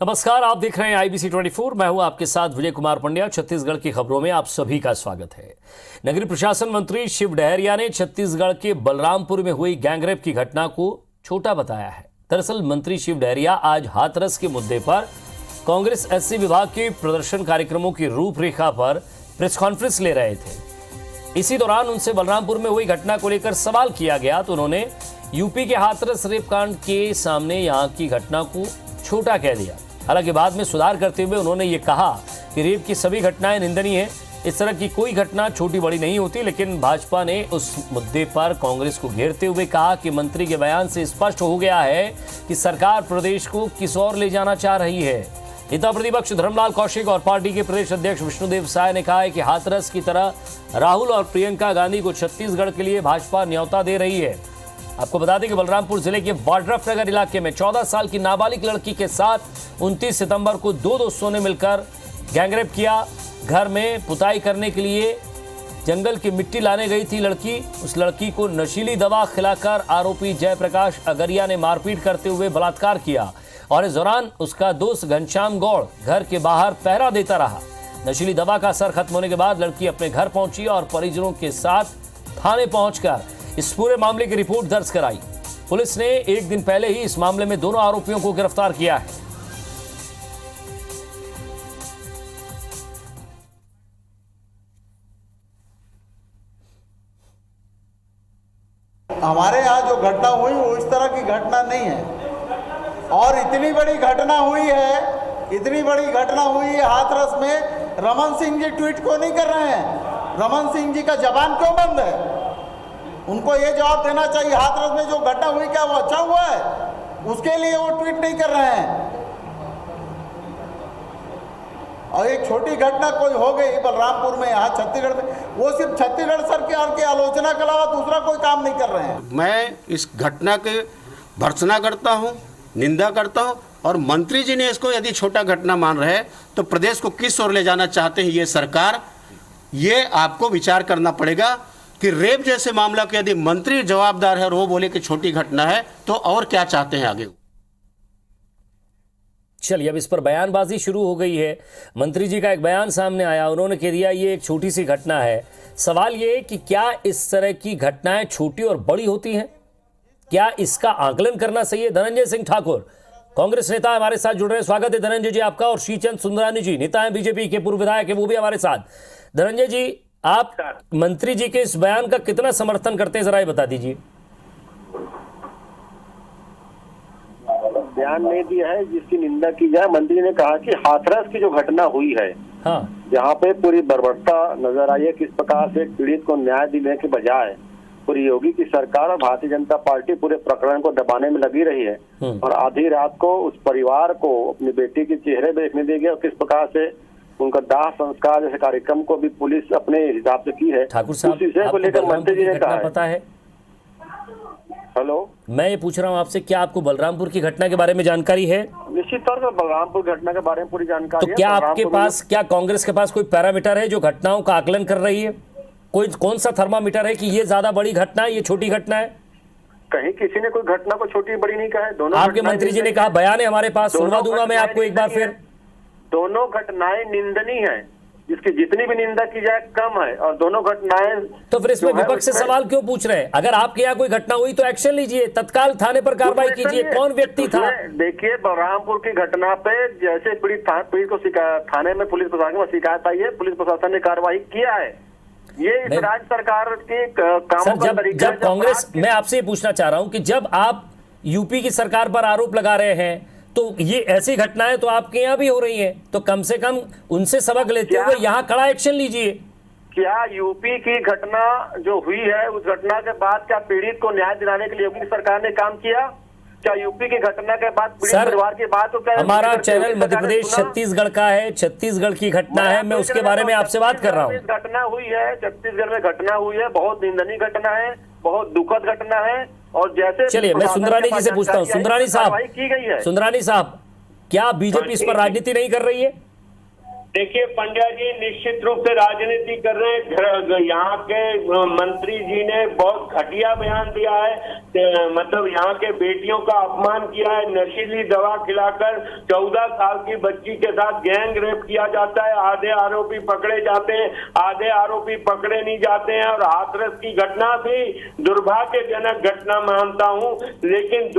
नमस्कार, आप देख रहे हैं IBC 24। मैं हूं आपके साथ विजय कुमार पंड्या। छत्तीसगढ़ की खबरों में आप सभी का स्वागत है। नगरीय प्रशासन मंत्री शिव डहरिया ने छत्तीसगढ़ के बलरामपुर में हुई गैंगरेप की घटना को छोटा बताया है। दरअसल मंत्री शिव डहरिया आज हाथरस के मुद्दे पर कांग्रेस SC विभाग के प्रदर्शन कार्यक्रमों की रूपरेखा पर प्रेस कॉन्फ्रेंस ले रहे थे। इसी दौरान उनसे बलरामपुर में हुई घटना को लेकर सवाल किया गया तो उन्होंने यूपी के हाथरस रेप कांड के सामने यहां की घटना को छोटा कह दिया। हालांकि बाद में सुधार करते हुए उन्होंने ये कहा कि रेप की सभी घटनाएं निंदनीय हैं। इस तरह की कोई घटना छोटी बड़ी नहीं होती, लेकिन भाजपा ने उस मुद्दे पर कांग्रेस को घेरते हुए कहा कि मंत्री के बयान से स्पष्ट हो गया है कि सरकार प्रदेश को किस ओर ले जाना चाह रही है। नेता प्रतिपक्ष धर्मलाल कौशिक और पार्टी के प्रदेश अध्यक्ष विष्णुदेव साय ने कहा है कि हाथरस की तरह राहुल और प्रियंका गांधी को छत्तीसगढ़ के लिए भाजपा न्योता दे रही है। आपको बता दें कि बलरामपुर जिले के वाड्रफनगर इलाके में 14 साल की नाबालिग लड़की के साथ 29 सितंबर को दो दोस्तों ने मिलकर गैंगरेप किया। घर में पुताई करने के लिए जंगल की मिट्टी लाने गई थी लड़की। उस लड़की को नशीली दवा खिलाकर आरोपी जयप्रकाश अगरिया ने मारपीट करते हुए बलात्कार किया और इस दौरान उसका दोस्त घनश्याम गौड़ घर के बाहर पहरा देता रहा। नशीली दवा का असर खत्म होने के बाद लड़की अपने घर पहुंची और परिजनों के साथ थाने पहुंचकर इस पूरे मामले की रिपोर्ट दर्ज कराई। पुलिस ने एक दिन पहले ही इस मामले में दोनों आरोपियों को गिरफ्तार किया है। हमारे यहाँ जो घटना हुई वो इस तरह की घटना नहीं है और इतनी बड़ी घटना हुई है हाथरस में। रमन सिंह जी ट्वीट क्यों नहीं कर रहे हैं? रमन सिंह जी का जबान क्यों बंद है? उनको ये जवाब देना चाहिए। हाथरस में जो घटना हुई क्या वो अच्छा हुआ है? उसके लिए वो ट्वीट नहीं कर रहे हैं। और एक छोटी घटना कोई हो गई बलरामपुर में, यहाँ छत्तीसगढ़ में, वो सिर्फ छत्तीसगढ़ सरकार की आलोचना के अलावा दूसरा कोई काम नहीं कर रहे हैं। मैं इस घटना के भर्त्सना करता हूँ, निंदा करता हूँ और मंत्री जी ने इसको यदि छोटा घटना मान रहे तो प्रदेश को किस ओर ले जाना चाहते हैं ये सरकार, ये आपको विचार करना पड़ेगा कि रेप जैसे मामला के यदि मंत्री जवाबदार है और वो बोले कि छोटी घटना है तो और क्या चाहते हैं आगे। चलिए, अब इस पर बयानबाजी शुरू हो गई है। मंत्री जी का एक बयान सामने आया, उन्होंने कह दिया ये एक छोटी सी घटना है। सवाल ये है कि क्या इस तरह की घटनाएं छोटी और बड़ी होती हैं? क्या इसका आकलन करना सही है? धनंजय सिंह ठाकुर कांग्रेस नेता हमारे साथ जुड़ रहे हैं। स्वागत है धनंजय जी आपका। और श्रीचंद सुंदरानी जी नेता है बीजेपी के, पूर्व विधायक है, वो भी हमारे साथ। धनंजय जी, आप मंत्री जी के इस बयान का कितना समर्थन करते हैं, जरा ये बता दीजिए। बयान नहीं दिया है जिसकी निंदा की जाए। मंत्री ने कहा कि हाथरस की जो घटना हुई है, हाँ, जहाँ पे पूरी बर्बरता नजर आई है, किस प्रकार से पीड़ित को न्याय देने के बजाय पूरी योगी की सरकार और भारतीय जनता पार्टी पूरे प्रकरण को दबाने में लगी रही है और आधी रात को उस परिवार को अपनी बेटी के चेहरे देखने देगी और किस प्रकार से उनका दाह संस्कार जैसे कार्यक्रम को भी पुलिस अपने हिसाब से की है। ठाकुर साहब, उस विषय को लेकर मंत्री जी ने कहा पता है? हेलो, मैं ये पूछ रहा हूँ आपसे, क्या आपको बलरामपुर की घटना के बारे में जानकारी है? निश्चित तौर पर बलरामपुर घटना के बारे में पूरी जानकारी तो है। क्या आपके पास, क्या कांग्रेस के पास कोई पैरामीटर है जो घटनाओं का आकलन कर रही है? कोई कौन सा थर्मामीटर है कि ये ज्यादा बड़ी घटना है, ये छोटी घटना है? कहीं किसी ने कोई घटना को छोटी बड़ी नहीं कहा है। दोनों आपके मंत्री जी ने कहा, बयान है हमारे पास, सुनवा दूंगा मैं आपको एक बार फिर। दोनों घटनाएं निंदनीय है, जिसकी जितनी भी निंदा की जाए कम है और दोनों घटनाएं। तो फिर इसमें विपक्ष से सवाल क्यों पूछ रहे हैं? अगर आपके यहाँ कोई घटना हुई तो एक्शन लीजिए, तत्काल थाने पर कार्रवाई कीजिए। कौन व्यक्ति था? देखिए, बलरामपुर की घटना पे जैसे पीड़ित को थाने में पुलिस प्रशासन में शिकायत आई है, पुलिस प्रशासन ने कार्रवाई किया है। ये इस राज्य सरकार के कामों का तरीका। जब कांग्रेस, मैं आपसे पूछना चाह रहा हूं कि जब आप यूपी की सरकार पर आरोप लगा रहे हैं तो ये ऐसी घटनाएं तो आपके यहाँ भी हो रही हैं, तो कम से कम उनसे सबक लेते हुए यहाँ कड़ा एक्शन लीजिए। क्या यूपी की घटना जो हुई है उस घटना के बाद क्या पीड़ित को न्याय दिलाने के लिए योगी सरकार ने काम किया? क्या यूपी की घटना के बाद पीड़ित परिवार की बात हो? क्या हमारा चैनल मध्य प्रदेश छत्तीसगढ़ का है, छत्तीसगढ़ की घटना है, मैं उसके बारे में आपसे बात कर रहा हूँ। घटना हुई है, छत्तीसगढ़ में घटना हुई है, बहुत निंदनीय घटना है, बहुत दुखद घटना है। और जैसे, चलिए मैं सुंदरानी जी से पूछता हूँ। सुंदरानी साहब, की गई है। सुंदरानी साहब, क्या बीजेपी इस पर राजनीति नहीं कर रही है? देखिए पंड्या जी, निश्चित रूप से राजनीति कर रहे हैं। यहाँ के मंत्री जी ने बहुत घटिया बयान दिया है। मतलब यहाँ के बेटियों का अपमान किया है, नशीली दवा खिलाकर 14 साल की बच्ची के साथ गैंग रेप किया जाता है। आधे आरोपी पकड़े जाते हैं, आधे आरोपी पकड़े नहीं जाते हैं। और हाथरस की घटना भी दुर्भाग्यजनक घटना मानता हूँ, लेकिन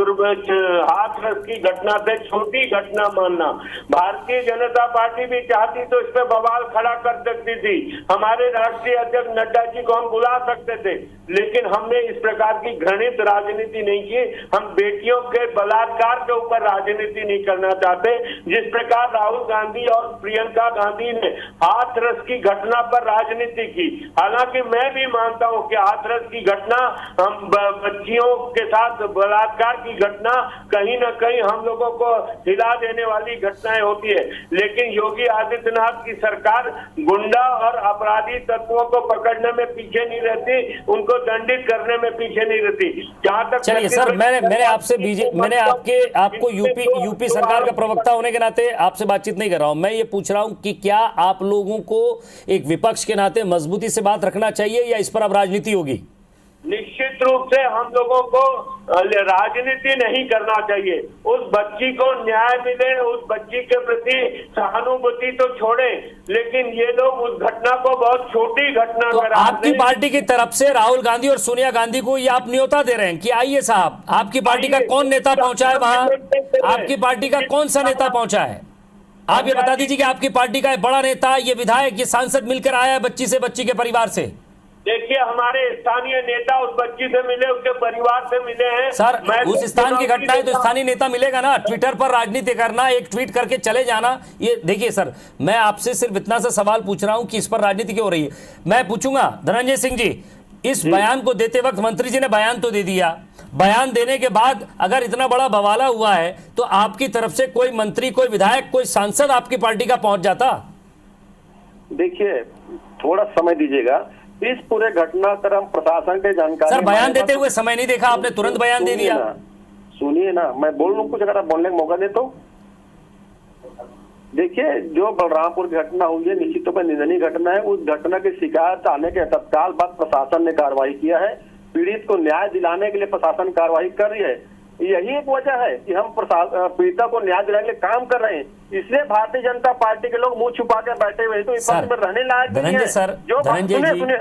हाथरस की घटना से छोटी घटना मानना। भारतीय जनता पार्टी भी चाहती तो इस पे बवाल खड़ा कर सकती थी, हमारे राष्ट्रीय अध्यक्ष नड्डा जी को हम बुला सकते थे, लेकिन हमने इस प्रकार की घृणित राजनीति नहीं की। हम बेटियों के बलात्कार के ऊपर राजनीति नहीं करना चाहते। जिस प्रकार राहुल गांधी और प्रियंका गांधी ने हाथरस की घटना पर राजनीति की, हालांकि मैं भी मानता हूं कि हाथरस की घटना, हम बच्चियों के साथ बलात्कार की घटना कहीं ना कहीं हम लोगों को हिला देने वाली घटनाएं होती है, लेकिन योगी आदित्यनाथ की सरकार गुंडा और अपराधी तत्वों को पकड़ने में पीछे नहीं रहती, उनको दंडित करने में पीछे नहीं रहती। जहां तक चलिए सर, मैंने आपसे मैंने आपको यूपी सरकार का प्रवक्ता होने के नाते आपसे बातचीत नहीं कर रहा हूं। मैं ये पूछ रहा हूं कि क्या आप लोगों को एक विपक्ष के नाते मजबूती से बात रखना चाहिए या इस पर अब राजनीति होगी? निश्चित रूप से हम लोगों को राजनीति नहीं करना चाहिए। उस बच्ची को न्याय मिले, उस बच्ची के प्रति सहानुभूति तो छोड़े, लेकिन ये लोग उस घटना को बहुत छोटी घटना तो करा। आपकी पार्टी की तरफ से राहुल गांधी और सोनिया गांधी को ये आप न्योता दे रहे हैं कि आइए साहब, आपकी पार्टी का कौन नेता पहुंचा है वहां? आपकी पार्टी का कौन सा नेता पहुंचा है? आप ये बता दीजिए कि आपकी पार्टी का एक बड़ा नेता, ये विधायक, ये सांसद मिलकर आया है बच्ची से, बच्ची के परिवार से? देखिए, हमारे स्थानीय नेता उस बच्ची से मिले, उसके परिवार से मिले हैं। सर, उस स्थान की घटना है तो स्थानीय नेता मिलेगा ना। ट्विटर पर राजनीति करना, एक ट्वीट करके चले जाना, ये देखिए सर, मैं आपसे सिर्फ इतना सा सवाल पूछ रहा हूं कि इस पर राजनीति क्यों हो रही है। मैं पूछूंगा धनंजय सिंह जी, इस बयान को देते वक्त मंत्री जी ने बयान तो दे दिया, बयान देने के बाद अगर इतना बड़ा बवाला हुआ है तो आपकी तरफ से कोई मंत्री, कोई विधायक, कोई सांसद आपकी पार्टी का पहुंच जाता? देखिए, थोड़ा समय दीजिएगा। इस पूरे घटनाक्रम प्रशासन के जानकारी, सर बयान देते हुए समय नहीं देखा आपने, तुरंत बयान दे दिया। सुनिए ना, मैं बोल लूं कुछ, अगर आप बोलने का मौका दे तो। देखिए, जो बलरामपुर घटना हुई है निश्चित तौर पर निंदनीय घटना है। उस घटना की शिकायत आने के तत्काल बाद प्रशासन ने कार्रवाई किया है। पीड़ित को न्याय दिलाने के लिए प्रशासन कार्रवाई कर रही है। यही एक वजह है कि हम पीड़िता को न्याय दिलाने के लिए काम कर रहे हैं। इसलिए भारतीय जनता पार्टी के लोग मुंह छुपा कर बैठे हुए हैं, तो विपक्ष में रहने लायक नहीं है।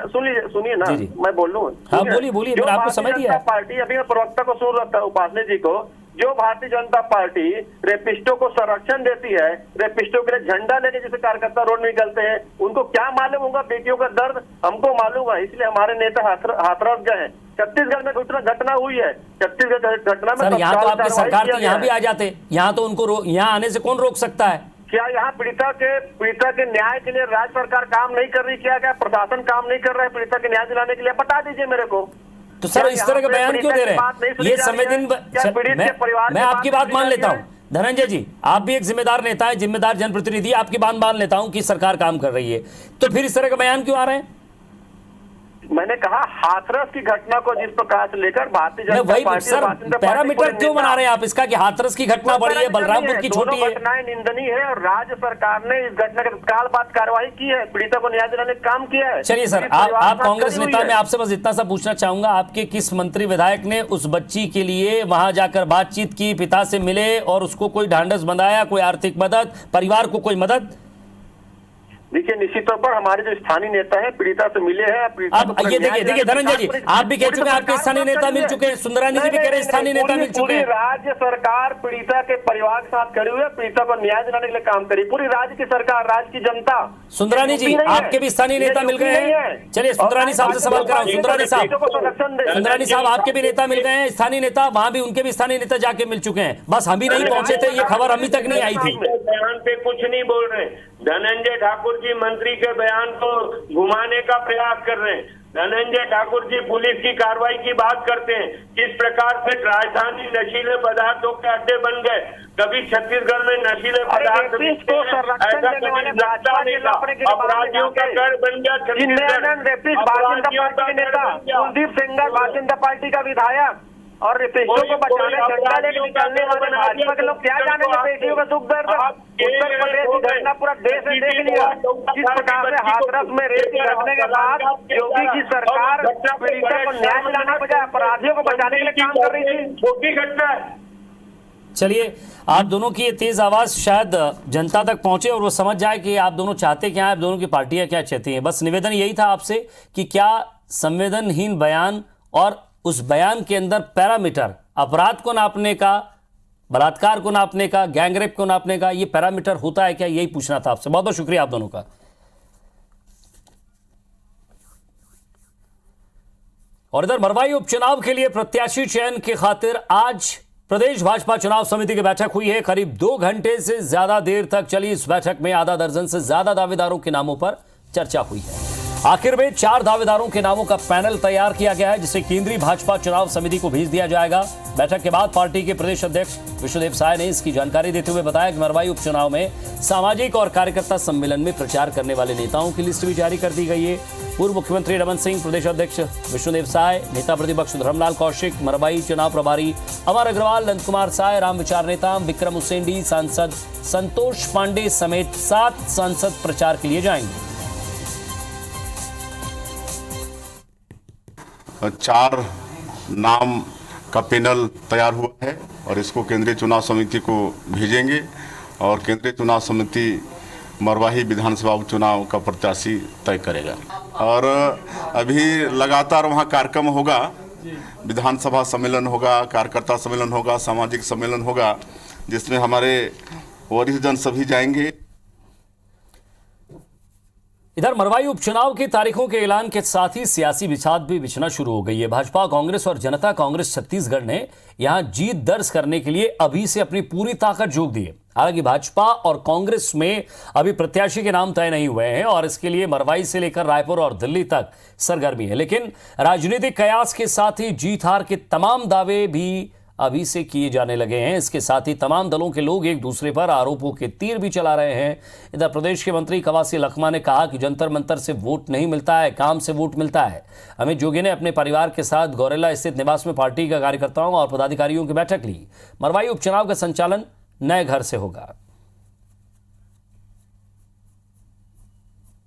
सुनिए ना, मैं बोल लूं। हाँ, बोलिए, मैंने आपको समझ दिया। पार्टी, अभी मैं प्रवक्ता को सुन रहा था, उपासने जी को, जो भारतीय जनता पार्टी रेपिस्टों को संरक्षण देती है, रेपिस्टों के लिए झंडा लेके जैसे कार्यकर्ता रोड निकलते हैं, उनको क्या मालूम होगा बेटियों का दर्द? हमको मालूम है, इसलिए हमारे नेता हाथरस गए हैं। छत्तीसगढ़ में घटना हुई है, छत्तीसगढ़ घटना में सर, यहाँ तो आपकी सरकार थी, यहाँ भी आ जाते। यहाँ तो उनको यहाँ आने से कौन रोक सकता है? क्या यहाँ पीड़िता के न्याय के लिए राज्य सरकार काम नहीं कर रही? क्या प्रशासन काम नहीं कर रहा है पीड़िता के न्याय दिलाने के लिए? बता दीजिए मेरे को। तो सर इस तरह का बयान क्यों दे रहे हैं? ये संवेदन, मैं आपकी बात मान लेता हूँ धनंजय जी, आप भी एक जिम्मेदार नेता है, जिम्मेदार जनप्रतिनिधि, आपकी बात मान लेता हूँ कि सरकार काम कर रही है, तो फिर इस तरह का बयान क्यों आ रहे हैं? मैंने कहा हाथरस की घटना को जिस प्रकार से लेकर Bharatiya Janata party, sir parameter क्यों बना रहे हैं आप इसका कि हाथरस की घटना बड़ी है, बलरामपुर की छोटी है? घटनाएं निंदनीय है और राज्य सरकार ने इस घटना के तत्काल बाद कार्रवाई की है, पीड़िता को न्याय दिलाने का काम किया है। चलिए सर, आप कांग्रेस नेता, मैं आपसे बस इतना सा पूछना चाहूंगा, आपके किस मंत्री विधायक ने उस बच्ची के लिए वहां जाकर बातचीत की, पिता से मिले और उसको कोई ढांढस बंधाया, कोई आर्थिक मदद, परिवार को कोई मदद? देखिए, निश्चित तौर पर हमारे जो स्थानीय नेता हैं पीड़िता से मिले हैं। अब ये देखिए धनंजय जी, आप भी कह चुके हैं आपके स्थानीय नेता मिल चुके हैं, सुंदरानी जी भी कह रहे हैं स्थानीय नेता मिल चुके हैं। राज्य सरकार पीड़िता के परिवार के साथ खड़ी हुई है, पीड़िता को न्याय दिलाने के लिए काम करी, पूरी राज्य की सरकार, राज्य की जनता। सुंदरानी जी, आपके भी स्थानीय नेता मिल गए हैं? चलिए सुंदरानी साहब से सवाल कराऊं। सुंदरानी साहब, आपके भी नेता मिल गए हैं, स्थानीय नेता, वहां भी उनके भी स्थानीय नेता जाके मिल चुके हैं, बस हम ही नहीं पहुंचे थे, ये खबर अभी तक नहीं आई थी। बयान पे कुछ नहीं बोल रहे, धनंजय ठाकुर जी मंत्री के बयान को घुमाने का प्रयास कर रहे हैं। धनंजय ठाकुर जी पुलिस की कार्रवाई की बात करते हैं, किस प्रकार से राजधानी नशीले पदार्थों के अड्डे बन गए। कभी छत्तीसगढ़ में नशीले पदार्थ ऐसा कभी लगता नहीं था। अपराधियों का गढ़ बन गया छत्तीसगढ़। कुलदीप सेंगर भारतीय जनता पार्टी का विधायक, और बेटियों को बचाने झंडा लेकर निकलने वाले भाजपा के लोग क्या जानेंगे बेटियों का दुख दर्द। उत्तर प्रदेश की घटना पूरा देश ने देख लिया, किस प्रकार से हाथरस में रेप घटने के बाद योगी की सरकार पीड़िता को न्याय दिलाने के बजाय अपराधियों को बचाने के लिए काम कर रही थी। छोटी घटना है। चलिए, आप दोनों की ये तेज आवाज शायद जनता तक पहुंचे और वो समझ जाए कि आप दोनों चाहते क्या हैं, आप दोनों की पार्टियां क्या चाहती हैं। बस निवेदन यही था आपसे कि क्या संवेदनहीन बयान और उस बयान के अंदर पैरामीटर, अपराध को नापने का, बलात्कार को नापने का, गैंगरेप को नापने का, ये पैरामीटर होता है क्या, यही पूछना था आपसे। बहुत बहुत शुक्रिया आप दोनों का। और इधर मरवाई उपचुनाव के लिए प्रत्याशी चयन की खातिर आज प्रदेश भाजपा चुनाव समिति की बैठक हुई है। करीब 2 घंटे से ज्यादा देर तक चली इस बैठक में आधा दर्जन से ज्यादा दावेदारों के नामों पर चर्चा हुई है। आखिर में 4 दावेदारों के नामों का पैनल तैयार किया गया है, जिसे केंद्रीय भाजपा चुनाव समिति को भेज दिया जाएगा। बैठक के बाद पार्टी के प्रदेश अध्यक्ष विष्णुदेव साय ने इसकी जानकारी देते हुए बताया कि मरवाई उपचुनाव में सामाजिक और कार्यकर्ता सम्मेलन में प्रचार करने वाले नेताओं की लिस्ट भी जारी कर दी गई है। पूर्व मुख्यमंत्री रमन सिंह, प्रदेश अध्यक्ष विष्णुदेव साय, नेता प्रतिपक्ष धर्मलाल कौशिक, मरवाई चुनाव प्रभारी अमर अग्रवाल, नंद कुमार साय, राम विचार नेता विक्रम उसेंडी, सांसद संतोष पांडे समेत 7 सांसद प्रचार के लिए जाएंगे। 4 नाम का पैनल तैयार हुआ है और इसको केंद्रीय चुनाव समिति को भेजेंगे और केंद्रीय चुनाव समिति मरवाही विधानसभा उपचुनाव का प्रत्याशी तय करेगा। और अभी लगातार वहाँ कार्यक्रम होगा, विधानसभा सम्मेलन होगा, कार्यकर्ता सम्मेलन होगा, सामाजिक सम्मेलन होगा, जिसमें हमारे वरिष्ठ जन सभी जाएंगे। इधर मरवाई उपचुनाव की तारीखों के ऐलान के साथ ही सियासी बिछाद भी बिछना शुरू हो गई है। भाजपा, कांग्रेस और जनता कांग्रेस छत्तीसगढ़ ने यहां जीत दर्ज करने के लिए अभी से अपनी पूरी ताकत झोंक दी है। हालांकि भाजपा और कांग्रेस में अभी प्रत्याशी के नाम तय नहीं हुए हैं और इसके लिए मरवाई से लेकर रायपुर और दिल्ली तक सरगर्मी है। लेकिन राजनीतिक कयास के साथ ही जीत हार के तमाम दावे भी अभी से किए जाने लगे हैं। इसके साथ ही तमाम दलों के लोग एक दूसरे पर आरोपों के तीर भी चला रहे हैं। इधर प्रदेश के मंत्री कवासी लखमा ने कहा कि जंतर मंतर से वोट नहीं मिलता है, काम से वोट मिलता है। अमित जोगी ने अपने परिवार के साथ गौरेला स्थित निवास में पार्टी के कार्यकर्ताओं और पदाधिकारियों की बैठक ली। मरवाई उपचुनाव का संचालन नए घर से होगा।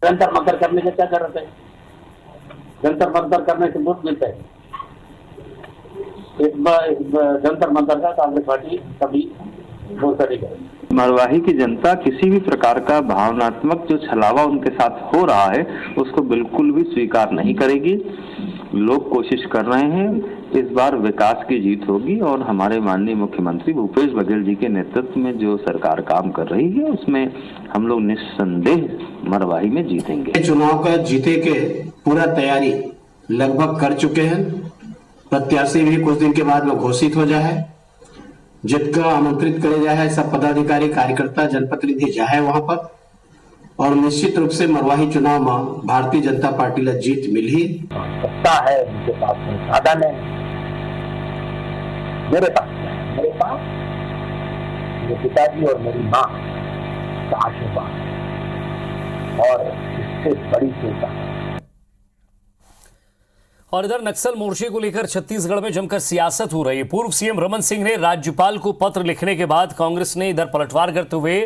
जंतर मंतर करने से क्या जरूरत है? जंतर मंतर करने से वोट मिलता है। जंतर मंतर का कांग्रेस पार्टी कभी वो करेगी। मरवाही की जनता किसी भी प्रकार का भावनात्मक जो छलावा उनके साथ हो रहा है उसको बिल्कुल भी स्वीकार नहीं करेगी। लोग कोशिश कर रहे हैं, इस बार विकास की जीत होगी और हमारे माननीय मुख्यमंत्री भूपेश बघेल जी के नेतृत्व में जो सरकार काम कर रही है उसमें हम लोग निस्संदेह मरवाही में जीतेंगे। चुनाव का जीते के पूरा तैयारी लगभग कर चुके हैं। प्रत्याशी भी कुछ दिन के बाद में घोषित हो जाए, जितना आमंत्रित करे जाए, सब पदाधिकारी कार्यकर्ता जनप्रतिनिधि जाए वहां पर, और निश्चित रूप से मरवाही चुनाव में भारतीय जनता पार्टी ला जीत मिली। सत्ता है उनके पास, संसाधन है, मेरे पास मेरे पिताजी और मेरी माँ का आशीर्वाद और इससे बड़ी चिंता। और इधर नक्सल मोर्चे को लेकर छत्तीसगढ़ में जमकर सियासत हो रही है। पूर्व सीएम रमन सिंह ने राज्यपाल को पत्र लिखने के बाद कांग्रेस ने इधर पलटवार करते हुए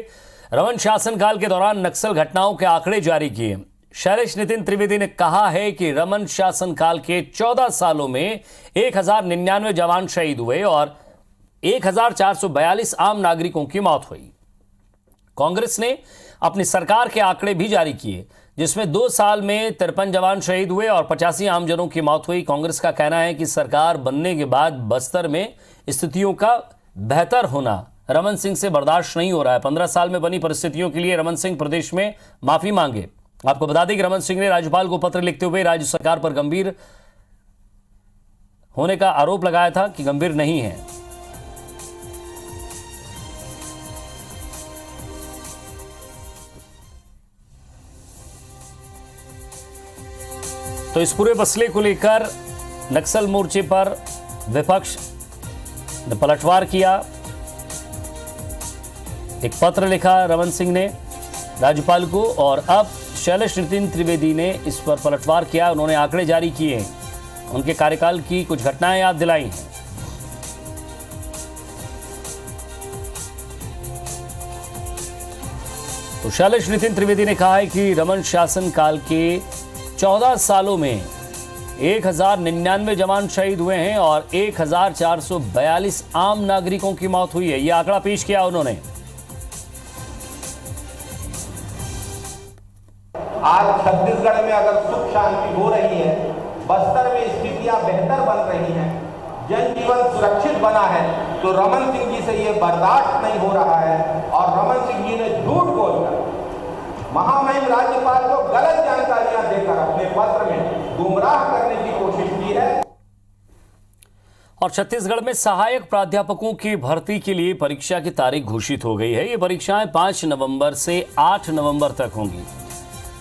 रमन शासनकाल के दौरान नक्सल घटनाओं के आंकड़े जारी किए। शैलेश नितिन त्रिवेदी ने कहा है कि रमन शासनकाल के 14 सालों में 1099 जवान शहीद हुए और 1442 आम नागरिकों की मौत हुई। कांग्रेस ने अपनी सरकार के आंकड़े भी जारी किए, जिसमें 2 साल में 53 जवान शहीद हुए और 85 आमजनों की मौत हुई। कांग्रेस का कहना है कि सरकार बनने के बाद बस्तर में स्थितियों का बेहतर होना रमन सिंह से बर्दाश्त नहीं हो रहा है। 15 साल में बनी परिस्थितियों के लिए रमन सिंह प्रदेश में माफी मांगे। आपको बता दें कि रमन सिंह ने राज्यपाल को पत्र लिखते हुए राज्य सरकार पर गंभीर होने का आरोप लगाया था कि गंभीर नहीं है। तो इस पूरे मसले को लेकर नक्सल मोर्चे पर विपक्ष ने पलटवार किया। एक पत्र लिखा रमन सिंह ने राज्यपाल को और अब शैलेश नितिन त्रिवेदी ने इस पर पलटवार किया। उन्होंने आंकड़े जारी किए, उनके कार्यकाल की कुछ घटनाएं याद दिलाई हैं। तो शैलेश नितिन त्रिवेदी ने कहा है कि रमन शासन काल के 14 सालों में 1099 जवान शहीद हुए हैं और 1442 आम नागरिकों की मौत हुई है। यह आंकड़ा पेश किया उन्होंने। आज छत्तीसगढ़ में अगर सुख शांति हो रही है, बस्तर में स्थितियां बेहतर बन रही हैं, जनजीवन सुरक्षित बना है, तो रमन सिंह जी से ये बर्दाश्त नहीं हो रहा है। और रमन सिंह जी ने झूठ बोलकर महामहिम राज्यपाल को गलत जानकारियां देकर अपने पत्र में गुमराह करने की कोशिश की है। और छत्तीसगढ़ में सहायक प्राध्यापकों की भर्ती के लिए परीक्षा की तारीख घोषित हो गई है। ये परीक्षाएं 5 नवंबर से 8 नवंबर तक होंगी।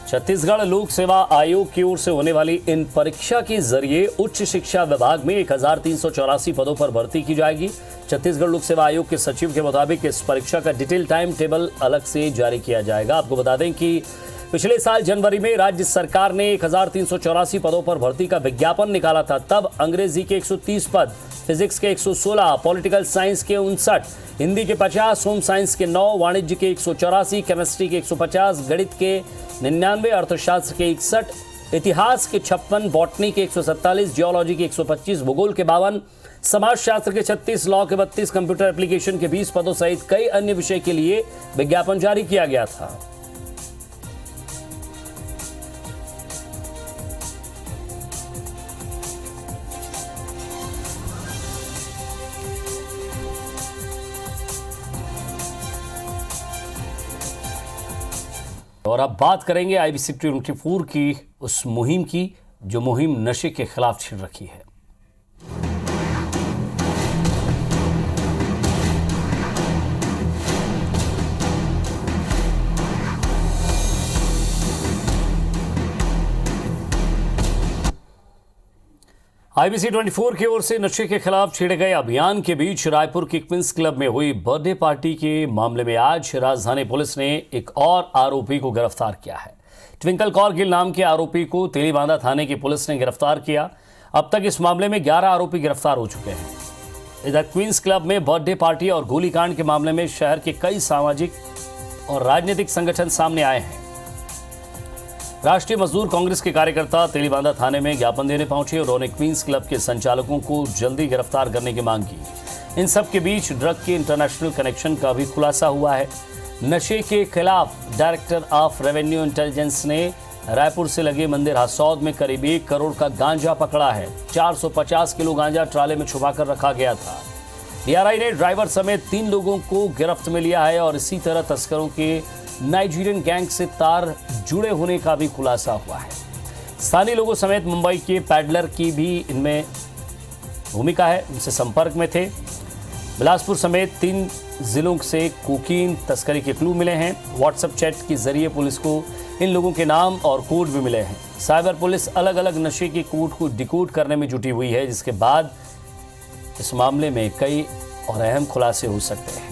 छत्तीसगढ़ लोक सेवा आयोग की ओर से होने वाली इन परीक्षा के जरिए उच्च शिक्षा विभाग में 1384 पदों पर भर्ती की जाएगी। छत्तीसगढ़ लोक सेवा आयोग के सचिव के मुताबिक इस परीक्षा का डिटेल टाइम टेबल अलग से जारी किया जाएगा। आपको बता दें कि पिछले साल जनवरी में राज्य सरकार ने 1384 पदों पर भर्ती का विज्ञापन निकाला था। तब अंग्रेजी के 130 पद, फिजिक्स के 116, पॉलिटिकल साइंस के 59, हिंदी के 50, होम साइंस के 9, वाणिज्य के 184, केमिस्ट्री के 150, गणित के 99, अर्थशास्त्र के 61, इतिहास के 56, बॉटनी के 147, जियोलॉजी के 125, भूगोल के 52, समाजशास्त्र के 36, लॉ के 32, कंप्यूटर एप्लीकेशन के 20 पदों सहित कई अन्य विषय के लिए विज्ञापन जारी किया गया था। और अब बात करेंगे IBC 24 की उस मुहिम की जो मुहिम नशे के खिलाफ छिड़ रखी है। IBC 24 की ओर से नशे के खिलाफ छेड़े गए अभियान के बीच रायपुर के क्वींस क्लब में हुई बर्थडे पार्टी के मामले में आज राजधानी पुलिस ने एक और आरोपी को गिरफ्तार किया है। ट्विंकल कौर गिल नाम के आरोपी को तेलीबांधा थाने की पुलिस ने गिरफ्तार किया। अब तक इस मामले में 11 आरोपी गिरफ्तार हो चुके हैं। इधर क्वींस क्लब में बर्थडे पार्टी और गोलीकांड के मामले में शहर के कई सामाजिक और राजनीतिक संगठन सामने आए हैं। राष्ट्रीय मजदूर कांग्रेस के कार्यकर्ता तेलीबांधा थाने में ज्ञापन देने पहुंचे और उन्होंने क्वींस क्लब के संचालकों को जल्दी गिरफ्तार करने की मांग की। इन सब के बीच ड्रग के इंटरनेशनल कनेक्शन का भी खुलासा हुआ है। नशे के खिलाफ डायरेक्टर ऑफ रेवेन्यू इंटेलिजेंस ने रायपुर से लगे मंदिर हसौद में करीब 1 करोड़ का गांजा पकड़ा है। 450 किलो गांजा ट्राले में छुपाकर रखा गया था। DRI ने ड्राइवर समेत 3 लोगों को गिरफ्त में लिया है और इसी तरह तस्करों के नाइजीरियन गैंग से तार जुड़े होने का भी खुलासा हुआ है। स्थानीय लोगों समेत मुंबई के पैडलर की भी इनमें भूमिका है, उनसे संपर्क में थे। बिलासपुर समेत 3 जिलों से कोकीन तस्करी के क्लू मिले हैं। व्हाट्सएप चैट के जरिए पुलिस को इन लोगों के नाम और कोड भी मिले हैं। साइबर पुलिस अलग अलग नशे के कोड को डिकोड करने में जुटी हुई है, जिसके बाद इस मामले में कई और अहम खुलासे हो सकते हैं।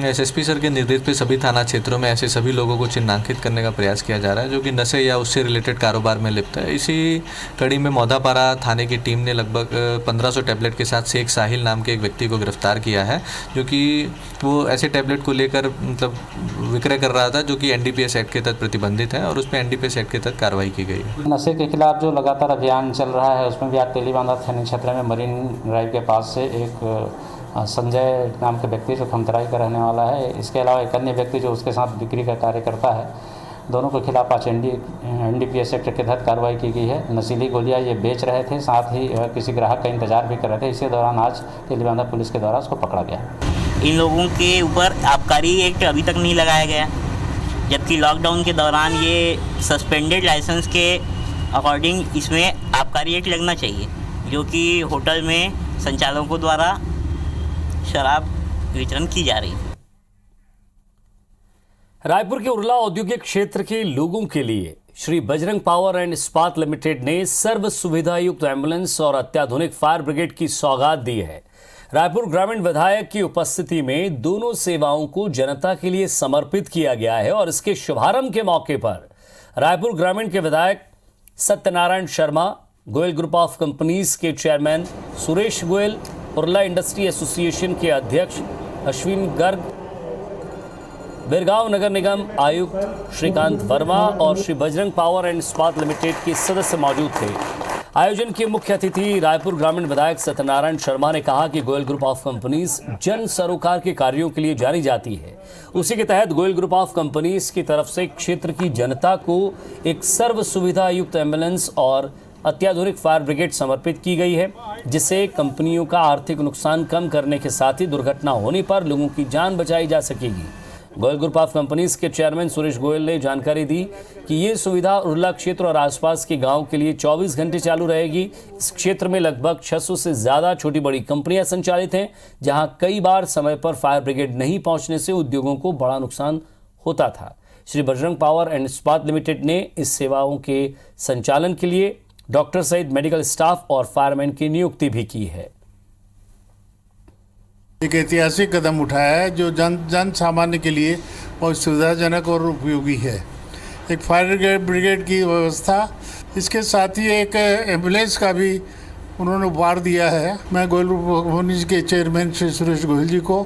SSP सर के निर्देश पे सभी थाना क्षेत्रों में ऐसे सभी लोगों को चिन्हांकित करने का प्रयास किया जा रहा है जो कि नशे या उससे रिलेटेड कारोबार में लिप्त है। इसी कड़ी में मौदापारा थाने की टीम ने लगभग 1500 टैबलेट के साथ शेख साहिल नाम के एक व्यक्ति को गिरफ्तार किया है, जो कि वो ऐसे टैबलेट को लेकर मतलब विक्रय कर रहा था, जो कि NDPS एक्ट के तहत प्रतिबंधित है और उस पर NDPS एक्ट के तहत कार्रवाई की गई है। नशे के खिलाफ जो लगातार अभियान चल रहा है उसमें भी आज तेलीबांधा थाना क्षेत्र में मरीन ड्राइव के पास से एक संजय नाम के व्यक्ति जो खमतराई का रहने वाला है, इसके अलावा एक अन्य व्यक्ति जो उसके साथ बिक्री का कार्य करता है, दोनों के खिलाफ आज NDPS एक्ट के तहत कार्रवाई की गई है। नशीली गोलियां ये बेच रहे थे, साथ ही किसी ग्राहक का इंतजार भी कर रहे थे। इसी दौरान आज तेलीबांधा पुलिस के द्वारा उसको पकड़ा गया। इन लोगों के ऊपर आबकारी एक्ट अभी तक नहीं लगाया गया, जबकि लॉकडाउन के दौरान ये सस्पेंडेड लाइसेंस के अकॉर्डिंग इसमें आबकारी एक्ट लगना चाहिए, जो कि होटल में संचालकों द्वारा शराब वितरण की जा रही है। रायपुर के उरला औद्योगिक क्षेत्र के लोगों के लिए श्री बजरंग पावर एंड इस्पात लिमिटेड ने सर्व सुविधा युक्त एम्बुलेंस और अत्याधुनिक फायर ब्रिगेड की सौगात दी है। रायपुर ग्रामीण विधायक की उपस्थिति में दोनों सेवाओं को जनता के लिए समर्पित किया गया है और इसके शुभारंभ के मौके पर रायपुर ग्रामीण के विधायक Satyanarayan Sharma, Goyal group of companies के chairman Suresh Goyal, Urla industry association के अध्यक्ष अश्विन गर्ग, बिरगांव नगर निगम आयुक्त श्रीकांत वर्मा और श्री बजरंग पावर एंड इस्पात लिमिटेड के सदस्य मौजूद थे। आयोजन के मुख्य अतिथि रायपुर ग्रामीण विधायक सत्यनारायण शर्मा ने कहा कि गोयल ग्रुप ऑफ कंपनीज जन सरोकार के कार्यों के लिए जानी जाती है। उसी के तहत गोयल ग्रुप ऑफ कंपनीज की तरफ से क्षेत्र की जनता को एक सर्व सुविधा युक्त एम्बुलेंस और अत्याधुनिक फायर ब्रिगेड समर्पित की गई है, जिससे कंपनियों का आर्थिक नुकसान कम करने के साथ ही दुर्घटना होने पर लोगों की जान बचाई जा सकेगी। गोयल ग्रुप ऑफ कंपनीज के चेयरमैन सुरेश गोयल ने जानकारी दी कि ये सुविधा उर्ला क्षेत्र और आसपास के गांव के लिए 24 घंटे चालू रहेगी। इस क्षेत्र में लगभग 600 से ज़्यादा छोटी बड़ी कंपनियां संचालित हैं, जहां कई बार समय पर फायर ब्रिगेड नहीं पहुंचने से उद्योगों को बड़ा नुकसान होता था। श्री बजरंग पावर एंड इस्पात लिमिटेड ने इस सेवाओं के संचालन के लिए डॉक्टर सहित मेडिकल स्टाफ और फायरमैन की नियुक्ति भी की है। एक ऐतिहासिक कदम उठाया है जो जन सामान्य के लिए बहुत सुविधाजनक और उपयोगी है। एक फायर ब्रिगेड की व्यवस्था, इसके साथ ही एक एम्बुलेंस का भी उन्होंने उपहार दिया है। मैं गोयल ग्रुप ऑफ कंपनीज के चेयरमैन श्री सुरेश गोयल जी को,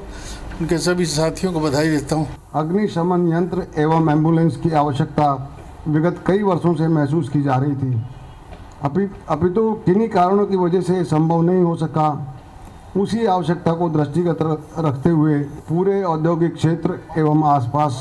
उनके सभी साथियों को बधाई देता हूँ। अग्निशमन यंत्र एवं एम्बुलेंस की आवश्यकता विगत कई वर्षों से महसूस की जा रही थी। अभी तो किन्हीं कारणों की वजह से संभव नहीं हो सका। उसी आवश्यकता को दृष्टिगत रखते हुए पूरे औद्योगिक क्षेत्र एवं आसपास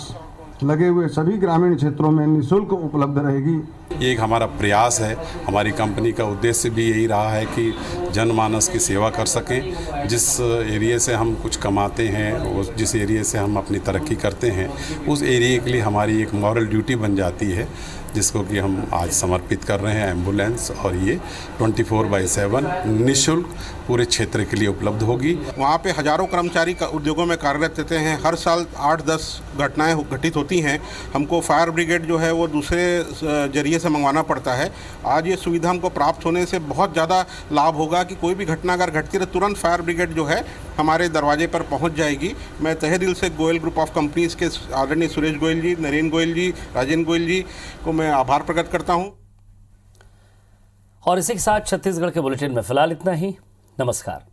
लगे हुए सभी ग्रामीण क्षेत्रों में निःशुल्क उपलब्ध रहेगी। ये एक हमारा प्रयास है। हमारी कंपनी का उद्देश्य भी यही रहा है कि जनमानस की सेवा कर सकें। जिस एरिया से हम कुछ कमाते हैं, जिस एरिया से हम अपनी तरक्की करते हैं, उस एरिया के लिए हमारी एक मॉरल ड्यूटी बन जाती है, जिसको कि हम आज समर्पित कर रहे हैं एम्बुलेंस। और ये 24/7 निःशुल्क पूरे क्षेत्र के लिए उपलब्ध होगी। वहाँ पे हजारों कर्मचारी का उद्योगों में कार्यरत रहते हैं। हर साल 8-10 घटनाएं घटित होती हैं। हमको फायर ब्रिगेड जो है वो दूसरे जरिए से मंगवाना पड़ता है। आज ये सुविधा हमको प्राप्त होने से बहुत ज़्यादा लाभ होगा कि कोई भी घटना अगर घटती है तो तुरंत फायर ब्रिगेड जो है हमारे दरवाजे पर पहुंच जाएगी। मैं तहे दिल से गोयल ग्रुप ऑफ कंपनीज के आदरणीय सुरेश गोयल जी, नरेंद्र गोयल जी, राजेंद्र गोयल जी को मैं आभार प्रकट करता हूं। और इसी के साथ छत्तीसगढ़ के बुलेटिन में फिलहाल इतना ही। नमस्कार।